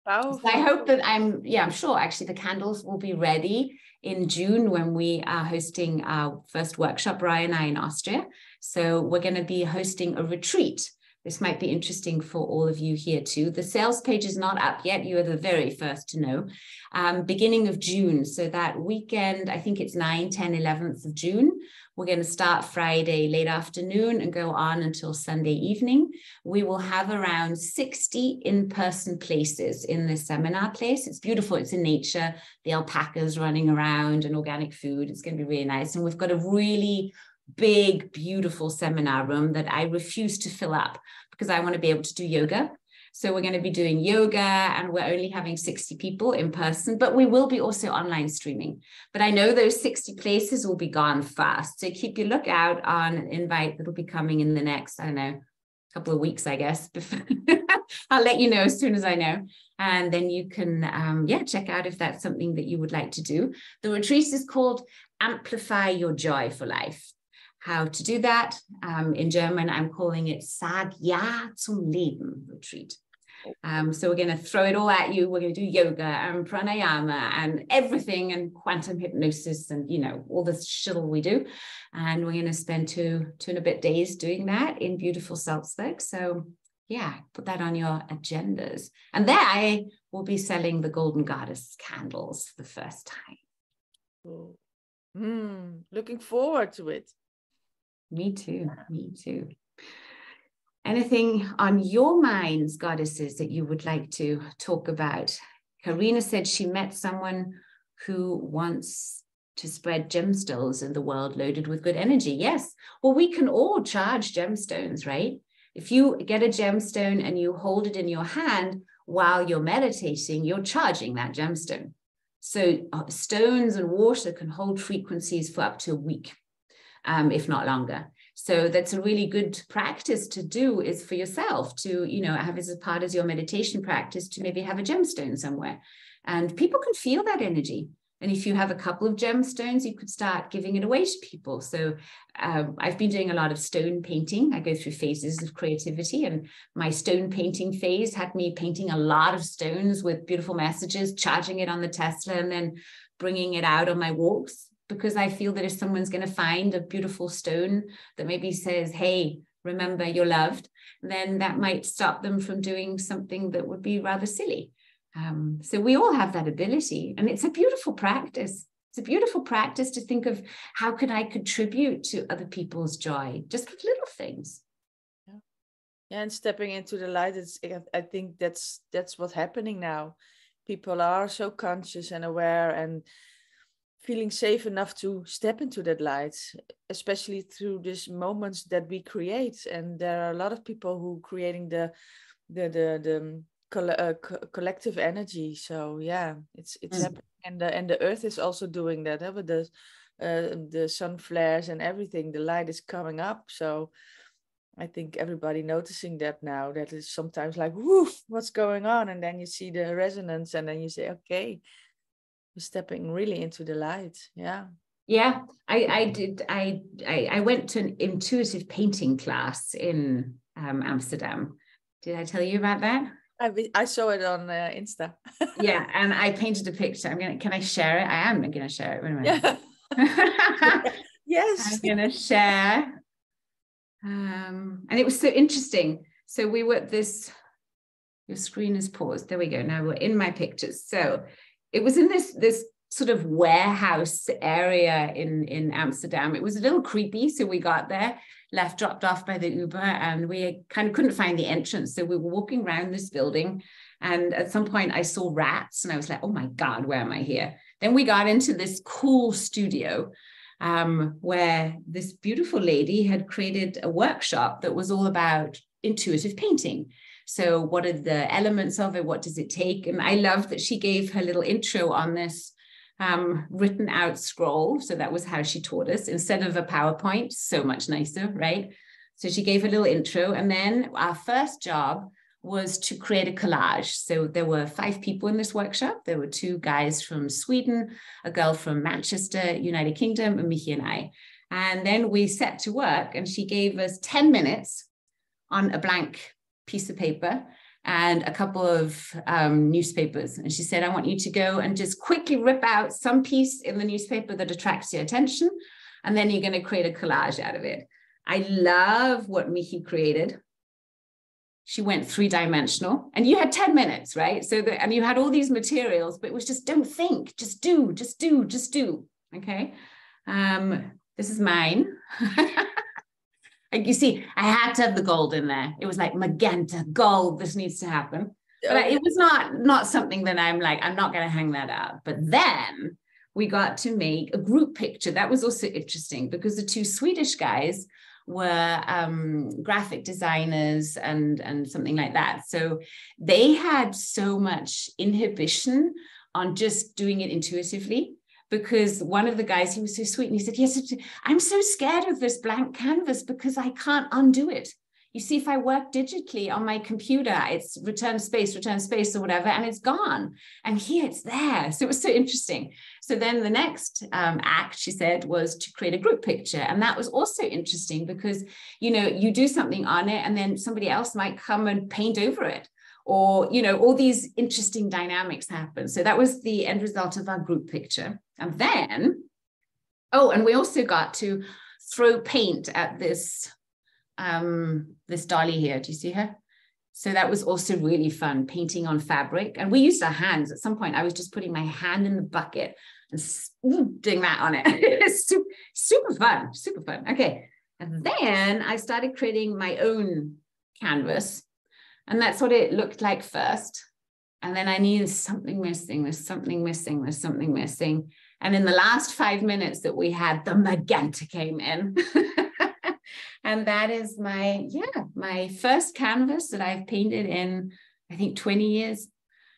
Powerful. So I hope that I'm sure actually the candles will be ready in June, when we are hosting our first workshop, Ryan and I, in Austria. So we're going to be hosting a retreat this might be interesting for all of you here too. The sales page is not up yet. You are the very first to know. Beginning of June. So that weekend, I think it's 9, 10, 11th of June. We're going to start Friday late afternoon and go on until Sunday evening. We will have around 60 in-person places in this seminar place. It's beautiful. It's in nature. The alpacas running around and organic food. It's going to be really nice. And we've got a really big, beautiful seminar room that I refuse to fill up because I want to be able to do yoga. So we're going to be doing yoga, and we're only having 60 people in person, but we will be also online streaming. But I know those 60 places will be gone fast. So keep your lookout on an invite that will be coming in the next, I don't know, couple of weeks, I guess. I'll let you know as soon as I know. And then you can, check out if that's something that you would like to do. The retreat is called Amplify Your Joy for Life. How to do that? In German, I'm calling it Sag Ja zum Leben retreat. So we're going to throw it all at you. We're going to do yoga and pranayama and everything, and quantum hypnosis and, all this shizzle we do. And we're going to spend two and a bit days doing that in beautiful Salzburg. So yeah, put that on your agendas. And there I will be selling the Golden Goddess candles for the first time. Looking forward to it. Me too. Anything on your minds, goddesses, that you would like to talk about? Karina said she met someone who wants to spread gemstones in the world loaded with good energy. Yes. Well, we can all charge gemstones, right? If you get a gemstone and you hold it in your hand while you're meditating, you're charging that gemstone. So stones and water can hold frequencies for up to a week. If not longer. So that's a really good practice to do, is for yourself to, have as a part of your meditation practice to maybe have a gemstone somewhere. And people can feel that energy. And if you have a couple of gemstones, you could start giving it away to people. So I've been doing a lot of stone painting. I go through phases of creativity, and my stone painting phase had me painting a lot of stones with beautiful messages, charging it on the Tesla, and then bringing it out on my walks. Because I feel that if someone's going to find a beautiful stone that maybe says, hey, remember you're loved, then that might stop them from doing something that would be rather silly. So we all have that ability, and it's a beautiful practice. It's a beautiful practice to think of how can I contribute to other people's joy, just with little things. Yeah, and stepping into the light, I think that's what's happening now. People are so conscious and aware and feeling safe enough to step into that light, especially through these moments that we create. And there are a lot of people who are creating the collective energy. So yeah, it's happening, and the earth is also doing that. With the sun flares and everything, the light is coming up. So I think everybody noticing that now. That is sometimes like, whoo, what's going on? And then you see the resonance, and then you say, okay, we're stepping really into the light. Yeah. I went to an intuitive painting class in Amsterdam. Did I tell you about that? I saw it on Insta. Yeah, and I painted a picture. Can I share it? I am going to share it. Wait a minute. Yeah. Yes. I'm going to share. And it was so interesting. So we were at this, your screen is paused. There we go. Now we're in my pictures. So it was in this sort of warehouse area in Amsterdam. It was a little creepy. So we got there, dropped off by the Uber, and we kind of couldn't find the entrance. So we were walking around this building, and at some point I saw rats, and I was like, oh my God, where am I here? Then we got into this cool studio where this beautiful lady had created a workshop that was all about intuitive painting. So what are the elements of it? What does it take? And I love that she gave her little intro on this written out scroll. So that was how she taught us, instead of a PowerPoint. So much nicer, right? So she gave a little intro. And then our first job was to create a collage. So there were 5 people in this workshop. There were 2 guys from Sweden, a girl from Manchester, United Kingdom, and Michi and I. And then we set to work, and she gave us 10 minutes on a blank piece of paper and a couple of newspapers. And she said, I want you to go and just quickly rip out some piece in the newspaper that attracts your attention. And then you're going to create a collage out of it. I love what Michi created. she went 3-dimensional, and you had 10 minutes, right? And you had all these materials, but it was just, don't think, just do. Okay. This is mine. Like you see, I had to have the gold in there. It was like magenta, gold, this needs to happen. But it was not something that I'm like, I'm not going to hang that up. But then we got to make a group picture. That was also interesting because the 2 Swedish guys were graphic designers and something like that. So they had so much inhibition on just doing it intuitively, because one of the guys, he was so sweet, and he said, yes, I'm so scared of this blank canvas because I can't undo it. You see, if I work digitally on my computer, it's return space or whatever, and it's gone. And here it's there. So it was so interesting. So then the next act, she said, was to create a group picture. And that was also interesting because, you know, you do something on it and then somebody else might come and paint over it. Or, you know, all these interesting dynamics happen. So that was the end result of our group picture. And then, and we also got to throw paint at this dolly here. Do you see her? So that was also really fun, painting on fabric. And we used our hands. At some point, I was just putting my hand in the bucket and doing that on it. It's super fun. Okay. And then I started creating my own canvas. And that's what it looked like first. And then I knew there's something missing. And in the last 5 minutes that we had, the magenta came in. And that is my first canvas that I've painted in, I think, 20 years.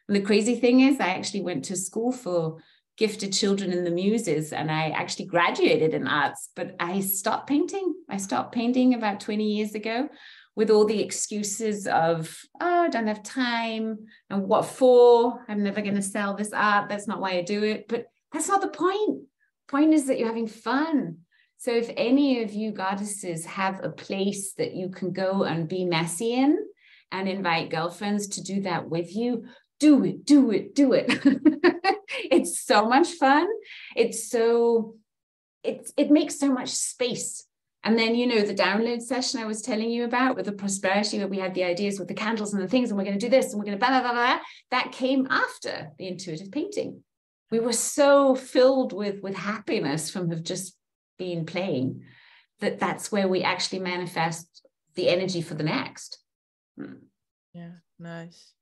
And the crazy thing is, I actually went to school for gifted children in the muses, and I actually graduated in arts, but I stopped painting. I stopped painting about 20 years ago with all the excuses of, I don't have time, and what for? I'm never going to sell this art. That's not why I do it. But that's not the point. The point is that you're having fun. So if any of you goddesses have a place that you can go and be messy in and invite girlfriends to do that with you, do it. It's so much fun. It makes so much space. And then, you know, the download session I was telling you about with the prosperity, where we had the ideas with the candles and the things, and we're going to do this and we're going to blah, blah, blah, blah, that came after the intuitive painting. We were so filled with happiness from have just been playing that's where we actually manifest the energy for the next. Yeah, nice.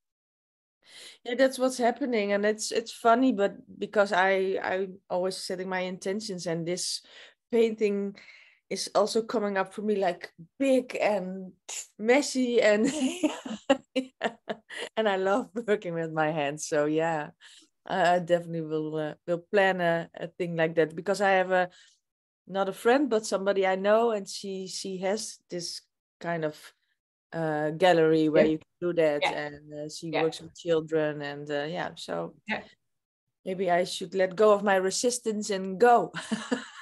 Yeah, that's what's happening. And it's funny, but because I'm always setting my intentions, and this painting is also coming up for me like big and messy, and and I love working with my hands. So yeah, I definitely will plan a thing like that, because I have not a friend, but somebody I know, and she has this kind of gallery where you can do that, and she works with children, and so maybe I should let go of my resistance and go.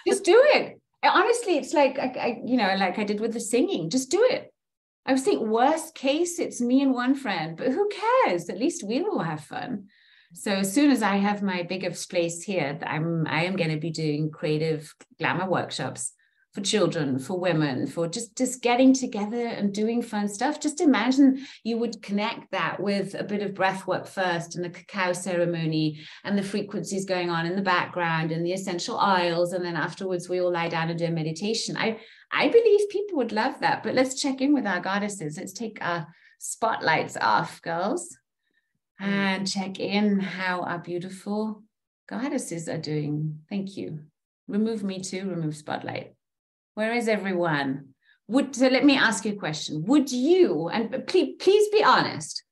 Just do it. Honestly, it's like like I did with the singing. Just do it. I was thinking, worst case, it's me and one friend, but who cares? At least we will have fun. So as soon as I have my bigger space here, I am going to be doing creative glamour workshops for children, for women, for just getting together and doing fun stuff. Just imagine you would connect that with a bit of breath work first, and the cacao ceremony, and the frequencies going on in the background, and the essential oils, and then afterwards we all lie down and do a meditation. I believe people would love that. But let's check in with our goddesses. Let's take our spotlights off, girls, and check in how our beautiful goddesses are doing. Thank you. Remove me too. Remove spotlight. Where is everyone? So let me ask you a question. Would you, and please be honest,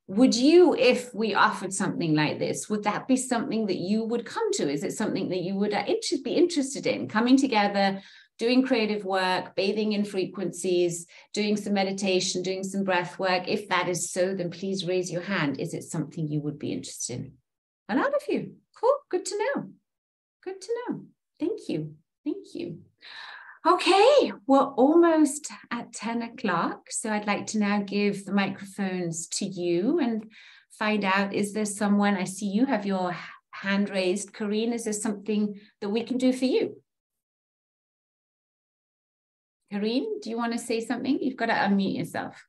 would you, if we offered something like this, would that be something that you would come to? Is it something that you would be interested in, coming together, doing creative work, bathing in frequencies, doing some meditation, doing some breath work? If that is so, then please raise your hand. Is it something you would be interested in? A lot of you. Cool. Good to know. Good to know. Thank you. Thank you. Okay, we're almost at 10 o'clock. So I'd like to now give the microphones to you and find out, is there someone, I see you have your hand raised. Corinne, is there something that we can do for you? Corinne, do you want to say something? You've got to unmute yourself.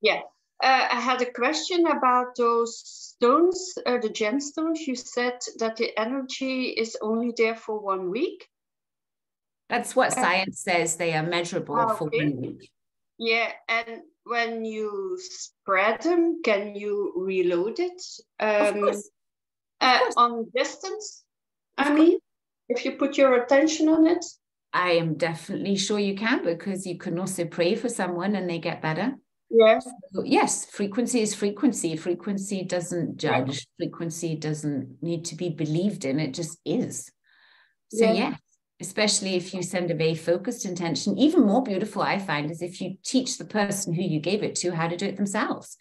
Yeah. I had a question about those stones, the gemstones. You said that the energy is only there for 1 week. That's what science says. They are measurable for 1 week. Yeah, and when you spread them, can you reload it? Of course. On distance, I mean, if you put your attention on it? I am definitely sure you can, because you can also pray for someone and they get better. Yes. So, yes, frequency is frequency. Frequency doesn't judge. Frequency doesn't need to be believed in. It just is. So yes, especially if you send a very focused intention. Even more beautiful, I find, is if you teach the person who you gave it to how to do it themselves.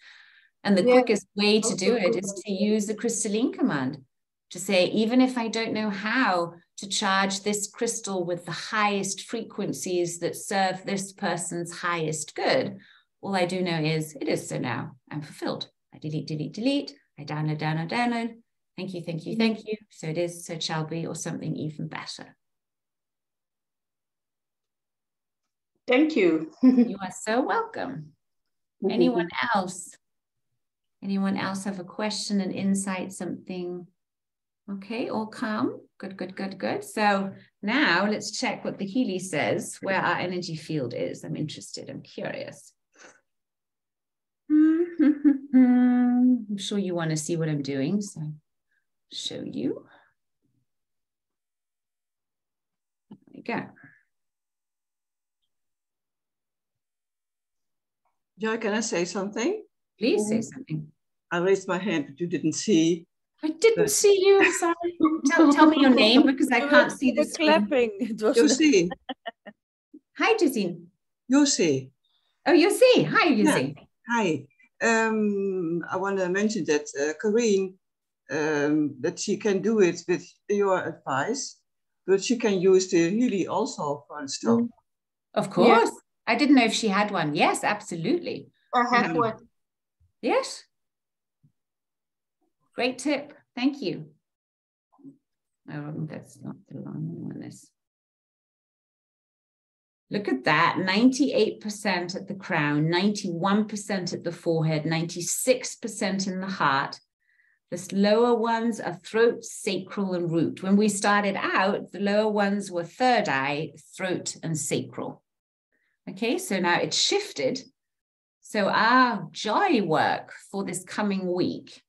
And the quickest way to do it is to use the crystalline command. To say, even if I don't know how to charge this crystal with the highest frequencies that serve this person's highest good, all I do know is, it is so now. I'm fulfilled. I delete, delete, delete. I download, download, download. Thank you, thank you, thank you. So it is, so it shall be, or something even better. Thank you. You are so welcome. Anyone else? Anyone else have a question, an insight, something? Okay, all calm. Good, good, good, good. So now let's check what the Healy says, where our energy field is. I'm interested, I'm curious. I'm sure you want to see what I'm doing, so I'll show you. There we go. Joy, can I say something? Please say something. I raised my hand, but you didn't see. I didn't see you, I'm sorry. Tell me your name, because I can't see the clapping. It was Josie. Hi, Josine. Josie. Oh, Josie. Hi, Josie. Yeah. Hi. I want to mention that Corinne, that she can do it with your advice, but she can use the Healy also for stuff. Of course. Yeah. I didn't know if she had one. Yes, absolutely. I have one. Yes. Great tip. Thank you. Oh, that's not the long one. This. Look at that. 98% at the crown, 91% at the forehead, 96% in the heart. The lower ones are throat, sacral, and root. When we started out, the lower ones were third eye, throat, and sacral. Okay, so now it's shifted. So our joy work for this coming week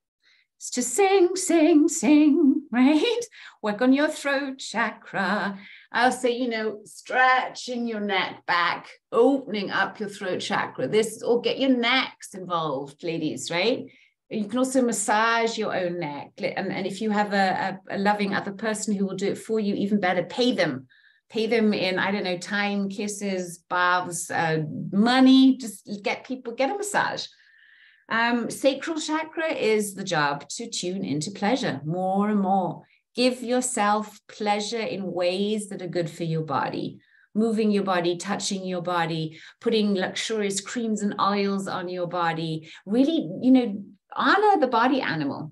is to sing, sing, sing, right? Work on your throat chakra. I'll say, you know, stretching your neck back, opening up your throat chakra. This, or get your necks involved, ladies, right? You can also massage your own neck. And if you have a loving other person who will do it for you, even better, pay them. Pay them in, I don't know, time, kisses, baths, money. Just get a massage. Sacral chakra is the job to tune into pleasure more and more. Give yourself pleasure in ways that are good for your body. Moving your body, touching your body, putting luxurious creams and oils on your body. Really, you know, honor the body animal.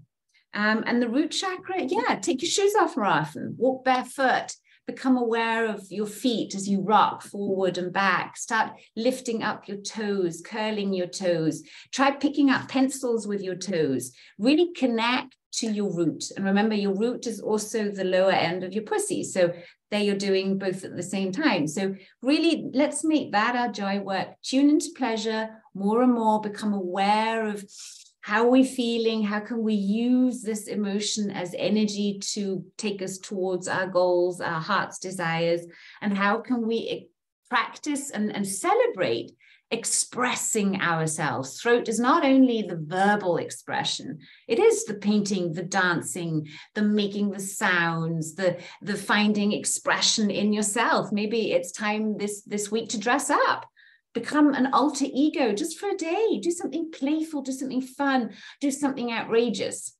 And the root chakra, yeah, take your shoes off more often. Walk barefoot. Become aware of your feet as you rock forward and back. Start lifting up your toes, curling your toes. Try picking up pencils with your toes. Really connect to your root. And remember, your root is also the lower end of your pussy. So there you're doing both at the same time. So really, let's make that our joy work. Tune into pleasure more and more. Become aware of how are we feeling? How can we use this emotion as energy to take us towards our goals, our heart's desires? And how can we practice and celebrate expressing ourselves? Throat is not only the verbal expression, it is the painting, the dancing, the making the sounds, the finding expression in yourself. Maybe it's time this week to dress up. Become an alter ego just for a day. Do something playful, do something fun, do something outrageous.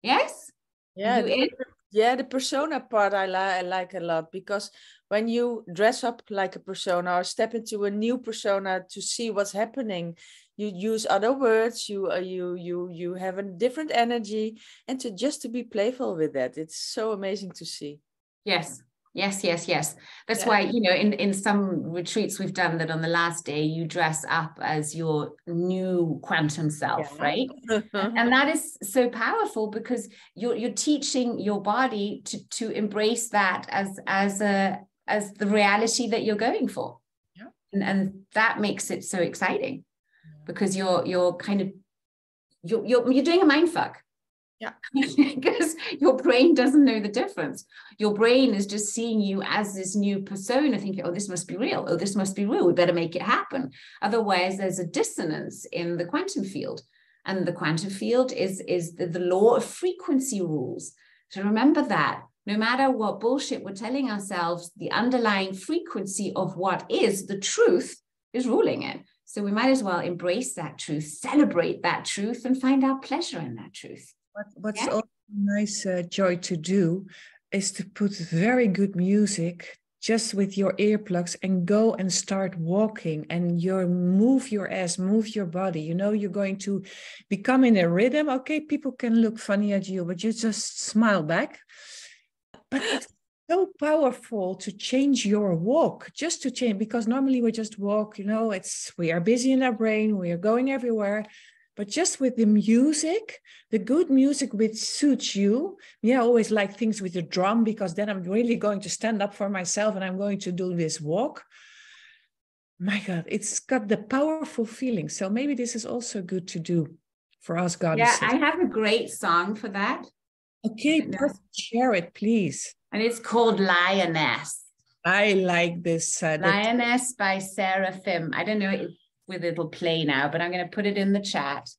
Yes? Yeah, the persona part I like a lot, because when you dress up like a persona or step into a new persona to see what's happening, you use other words, you have a different energy, and to be playful with that. It's so amazing to see. Yes. Yes, yes, yes. That's why, you know, in some retreats we've done that on the last day, you dress up as your new quantum self, right? And that is so powerful because you're teaching your body to embrace that as the reality that you're going for. Yeah. And that makes it so exciting because you're kind of you're doing a mind fuck. Yeah. Because your brain doesn't know the difference. Your brain is just seeing you as this new persona, thinking, oh, this must be real. Oh, this must be real. We better make it happen. Otherwise, there's a dissonance in the quantum field. And the quantum field is the law of frequency rules. So remember that no matter what bullshit we're telling ourselves, the underlying frequency of what is the truth is ruling it. So we might as well embrace that truth, celebrate that truth, and find our pleasure in that truth. What's also nice, Joy, to do is to put very good music just with your earplugs and go and start walking and move your ass, move your body. You know, you're going to become in a rhythm. Okay, people can look funny at you, but you just smile back. But it's so powerful to change your walk, just to change, because normally we just walk, you know, we are busy in our brain, we are going everywhere. But just with the music, the good music which suits you. Yeah, I always like things with the drum because then I'm really going to stand up for myself and I'm going to do this walk. My God, it's got the powerful feeling. So maybe this is also good to do for us goddesses. Yeah, I have a great song for that. Okay, perfect. Share it, please. And it's called Lioness. I like this. Lioness by Seraphim. I don't know whether it'll play now, but I'm going to put it in the chat.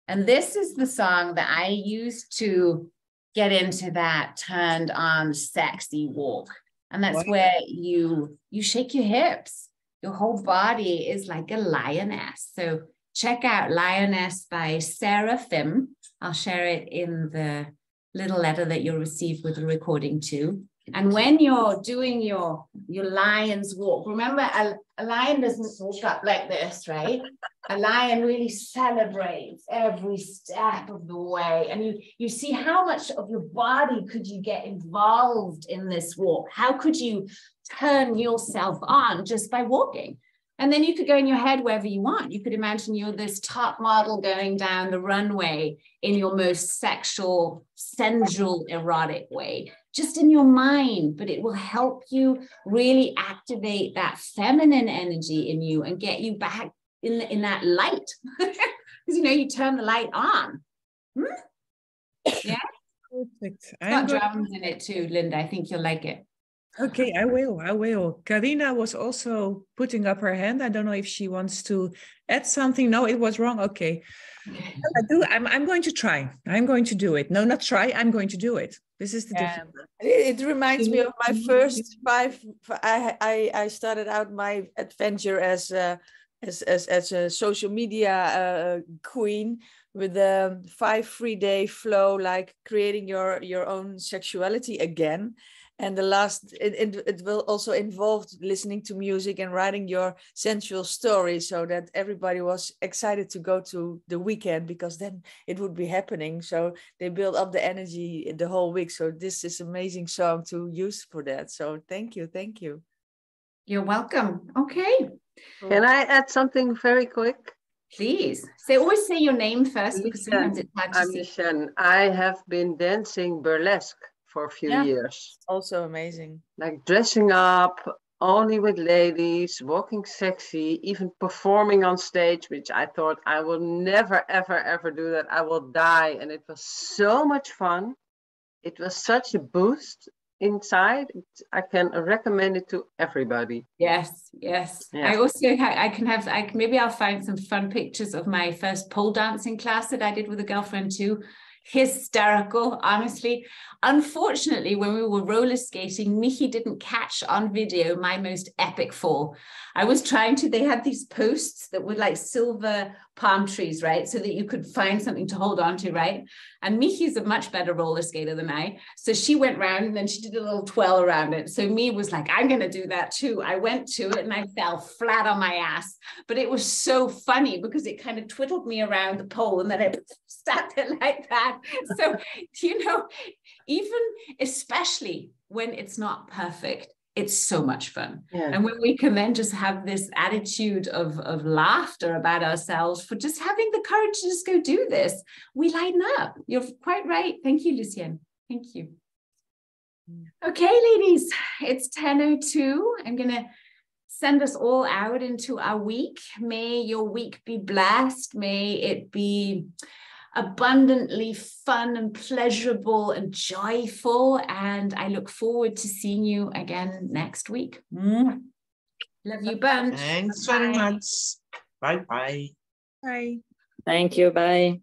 And this is the song that I used to get into that turned on sexy walk. And that's where you shake your hips. Your whole body is like a lioness. So check out Lioness by Seraphim. I'll share it in the little letter that you'll receive with the recording too. And when you're doing your lion's walk, remember a lion doesn't walk up like this, right? A lion really celebrates every step of the way. And you see how much of your body could you get involved in this walk? How could you turn yourself on just by walking? And then you could go in your head wherever you want. You could imagine you're this top model going down the runway in your most sexual, sensual, erotic way, just in your mind. But it will help you really activate that feminine energy in you and get you back in that light. Because, you know, you turn the light on. Yeah? Perfect. It's got drums in it too, Linda. I think you'll like it. Okay, I will. Karina was also putting up her hand. I don't know if she wants to add something. No, it was wrong. Okay. I'm going to try. I'm going to do it. No, not try. I'm going to do it. This is the difference. It reminds me of my first 5. I started out my adventure as a social media queen with a 5 free-day flow, like creating your own sexuality again. And the last, it will also involve listening to music and writing your sensual story, so that everybody was excited to go to the weekend because then it would be happening. So they build up the energy the whole week. So this is amazing song to use for that. So thank you. You're welcome. Okay. Can I add something very quick? Please. Always say your name first, because sometimes it's hard to see. Shen. I have been dancing burlesque for a few years. Also amazing. Like dressing up only with ladies, walking sexy, even performing on stage, which I thought I will never, ever, ever do that. I will die. And it was so much fun. It was such a boost inside. I can recommend it to everybody. Yes. Yeah. I also maybe I'll find some fun pictures of my first pole dancing class that I did with a girlfriend too. Hysterical, honestly. Unfortunately, when we were roller skating, Michi didn't catch on video my most epic fall. I was trying to, they had these posts that were like silver palm trees, right? So that you could find something to hold on to, right? And Michi's a much better roller skater than I. So she went round and then she did a little twirl around it. So me was like, I'm going to do that too. I went to it and I fell flat on my ass. But it was so funny because it kind of twiddled me around the pole and then I sat there like that. So, you know, even especially when it's not perfect, it's so much fun. Yeah. And when we can then just have this attitude of laughter about ourselves for just having the courage to just go do this, we lighten up. You're quite right. Thank you, Lucienne. Thank you. Okay, ladies, it's 10:02. I'm going to send us all out into our week. May your week be blessed. May it be abundantly fun and pleasurable and joyful. And I look forward to seeing you again next week. Love you, bunch. Thanks Bye. very much. Bye-bye. Bye. Thank you. Bye.